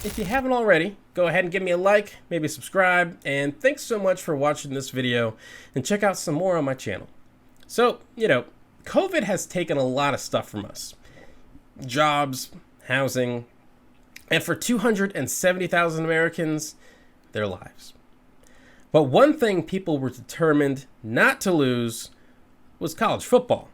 if you haven't already, go ahead and give me a like, maybe subscribe, and thanks so much for watching this video, and check out some more on my channel. So, COVID has taken a lot of stuff from us. Jobs, housing, and for 270,000 Americans, their lives. But one thing people were determined not to lose was college football.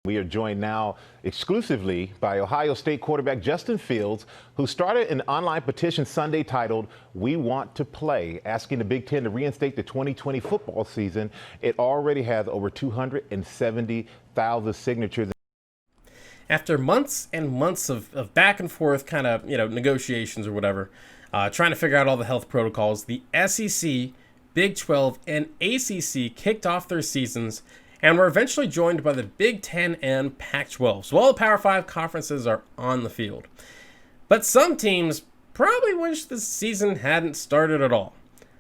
We are joined now exclusively by Ohio State quarterback Justin Fields, who started an online petition Sunday titled "We Want to Play," asking the Big Ten to reinstate the 2020 football season. It already has over 270,000 signatures. After months and months of back and forth kind of, negotiations or whatever, trying to figure out all the health protocols, the SEC, Big 12, and ACC kicked off their seasons and were eventually joined by the Big 10 and Pac-12. So all the Power 5 conferences are on the field. But some teams probably wish the season hadn't started at all,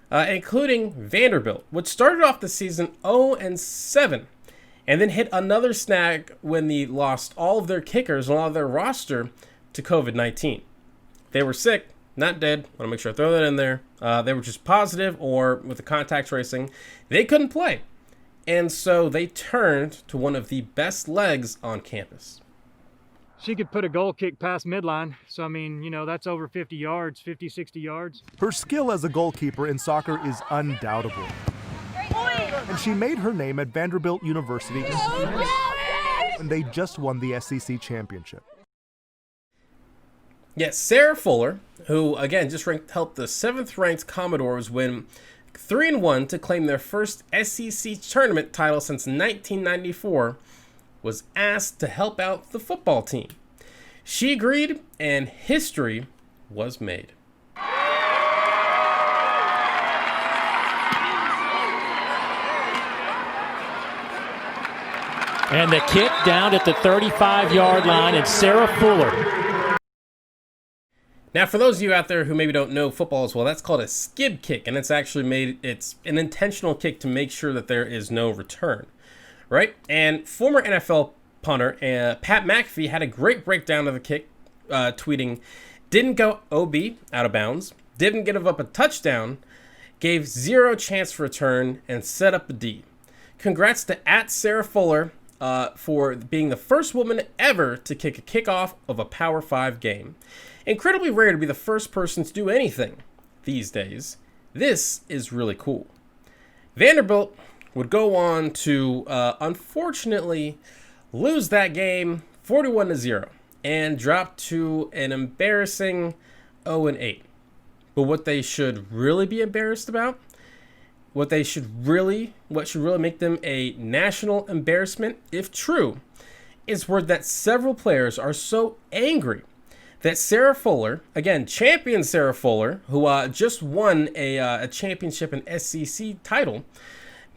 including Vanderbilt, which started off the season 0-7, and then hit another snag when they lost all of their kickers and all of their roster to COVID-19. They were sick, not dead. I want to make sure I throw that in there. They were just positive, or with the contact tracing, they couldn't play. And so they turned to one of the best legs on campus. She could put a goal kick past midline. So, I mean, that's over 50 yards, 50, 60 yards. Her skill as a goalkeeper in soccer is undoubtable. And she made her name at Vanderbilt University, and they just won the SEC championship. Yes, Sarah Fuller, who, again, just helped the 7th-ranked Commodores win 3-1 to claim their first SEC tournament title since 1994, was asked to help out the football team. She agreed, and history was made. And the kick down at the 35-yard line, and Sarah Fuller. Now, for those of you out there who maybe don't know football as well, that's called a skib kick, and it's an intentional kick to make sure that there is no return, right? And former NFL punter Pat McAfee had a great breakdown of the kick, tweeting, "Didn't go OB, out of bounds, didn't give up a touchdown, gave zero chance for return, and set up a D. Congrats to @Sarah Fuller for being the first woman ever to kick a kickoff of a Power 5 game. Incredibly rare to be the first person to do anything these days. This is really cool." Vanderbilt would go on to, unfortunately, lose that game 41-0 and drop to an embarrassing 0-8. But what they should really be embarrassed about, what should really make them a national embarrassment, if true, is word that several players are so angry that Sarah Fuller, again, champion Sarah Fuller, who just won a championship and SEC title,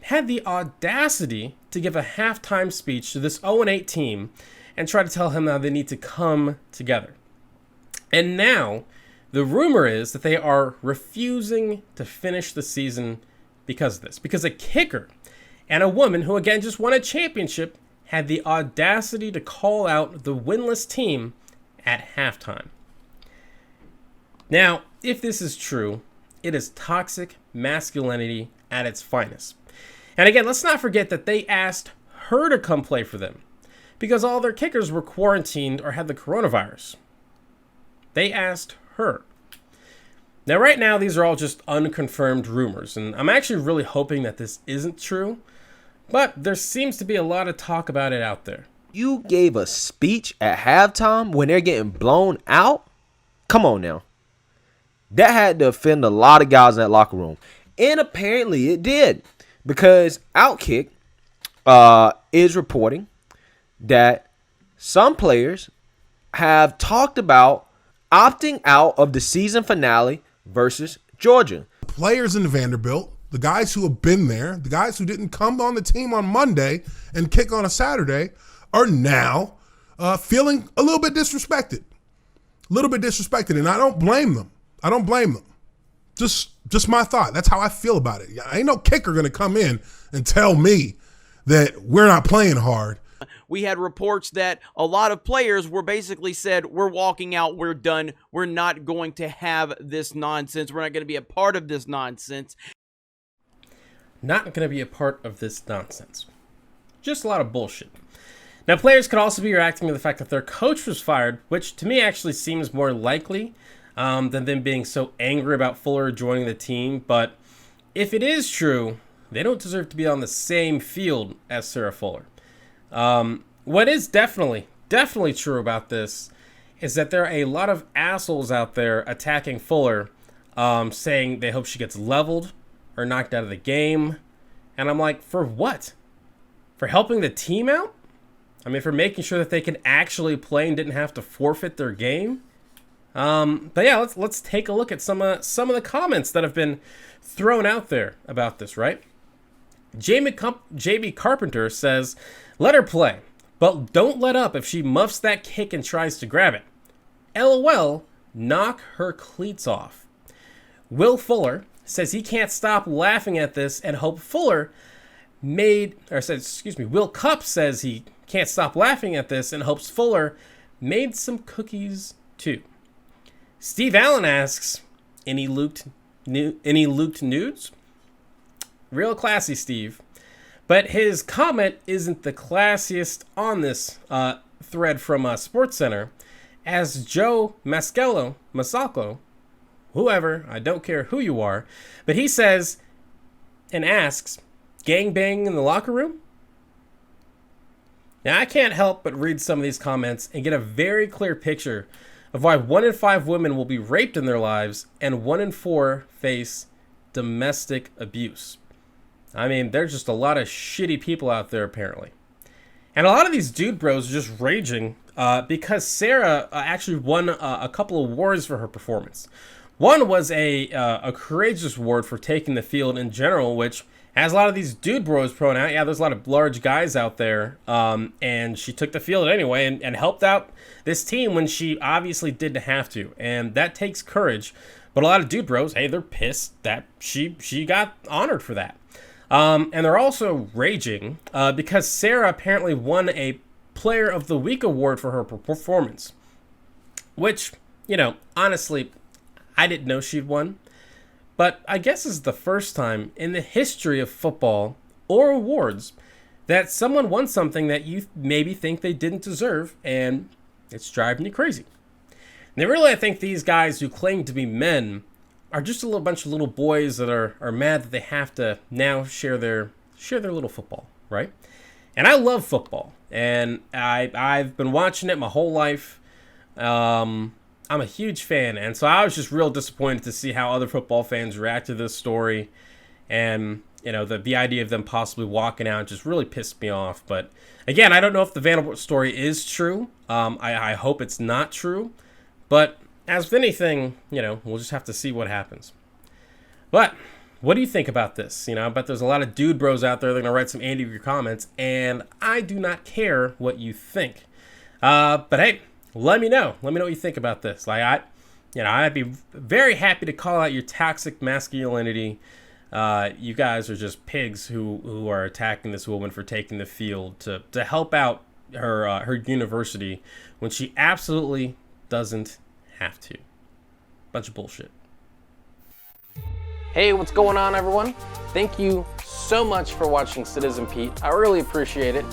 had the audacity to give a halftime speech to this 0-8 team and try to tell him how they need to come together. And now, the rumor is that they are refusing to finish the season because of this. Because a kicker and a woman who, again, just won a championship had the audacity to call out the winless team at halftime. Now, if this is true, it is toxic masculinity at its finest. And again, let's not forget that they asked her to come play for them because all their kickers were quarantined or had the coronavirus. They asked her. Now, right now, these are all just unconfirmed rumors, and I'm actually really hoping that this isn't true, but there seems to be a lot of talk about it out there. You gave a speech at halftime when they're getting blown out? Come on now. That had to offend a lot of guys in that locker room. And apparently it did. Because Outkick is reporting that some players have talked about opting out of the season finale versus Georgia. Players in Vanderbilt, the guys who have been there, the guys who didn't come on the team on Monday and kick on a Saturday, are now feeling a little bit disrespected. And I don't blame them. Just my thought. That's how I feel about it. Ain't no kicker going to come in and tell me that we're not playing hard We had reports that a lot of players were basically said, we're walking out, we're done, we're not going to have this nonsense, we're not going to be a part of this nonsense. Not going to be a part of this nonsense. Just a lot of bullshit. Now, players could also be reacting to the fact that their coach was fired, which to me actually seems more likely than them being so angry about Fuller joining the team. But if it is true, they don't deserve to be on the same field as Sarah Fuller. What is definitely true about this is that there are a lot of assholes out there attacking Fuller, saying they hope she gets leveled or knocked out of the game. And I'm like, for what? For helping the team out? I mean, for making sure that they could actually play and didn't have to forfeit their game? But yeah, let's take a look at some of the comments that have been thrown out there about this, right? JB Carpenter says, let her play, but don't let up if she muffs that kick and tries to grab it. LOL, knock her cleats off. Will Fuller says he can't stop laughing at this and hope Fuller Will Cup says he can't stop laughing at this and hopes Fuller made some cookies too. Steve Allen asks, any leaked nudes? Real classy, Steve. But his comment isn't the classiest on this thread from SportsCenter, as Joe Masacco, whoever, I don't care who you are, but he says and asks, gangbang in the locker room? Now, I can't help but read some of these comments and get a very clear picture of why 1 in 5 women will be raped in their lives and 1 in 4 face domestic abuse. I mean, there's just a lot of shitty people out there, apparently. And a lot of these dude bros are just raging because Sarah actually won a couple of awards for her performance. One was a courageous award for taking the field in general, which has a lot of these dude bros thrown out. Yeah, there's a lot of large guys out there, and she took the field anyway and helped out this team when she obviously didn't have to, and that takes courage. But a lot of dude bros, hey, they're pissed that she got honored for that. And they're also raging because Sarah apparently won a Player of the Week award for her performance, which, you know, honestly, I didn't know she'd won. But I guess this is the first time in the history of football or awards that someone won something that you maybe think they didn't deserve, and it's driving you crazy. And really, I think these guys who claim to be men are just a little bunch of little boys that are mad that they have to now share their little football, right? And I love football, and I've been watching it my whole life. I'm a huge fan, and so I was just real disappointed to see how other football fans react to this story, and you know, the idea of them possibly walking out just really pissed me off. But again, I don't know if the Vanderbilt story is true. I hope it's not true, but as with anything, you know, we'll just have to see what happens. But what do you think about this? You know, I bet there's a lot of dude bros out there that are going to write some angry comments, and I do not care what you think. But hey, let me know. Let me know what you think about this. Like, I'd be very happy to call out your toxic masculinity. You guys are just pigs who are attacking this woman for taking the field to help out her university when she absolutely doesn't have to. Bunch of bullshit. Hey, what's going on, everyone? Thank you so much for watching Citizen Pete. I really appreciate it.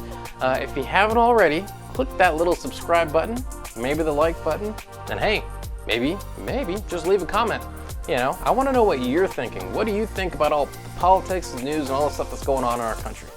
If you haven't already, click that little subscribe button, maybe the like button, and hey, maybe just leave a comment. You know, I want to know what you're thinking. What do you think about all the politics, the news, and all the stuff that's going on in our country?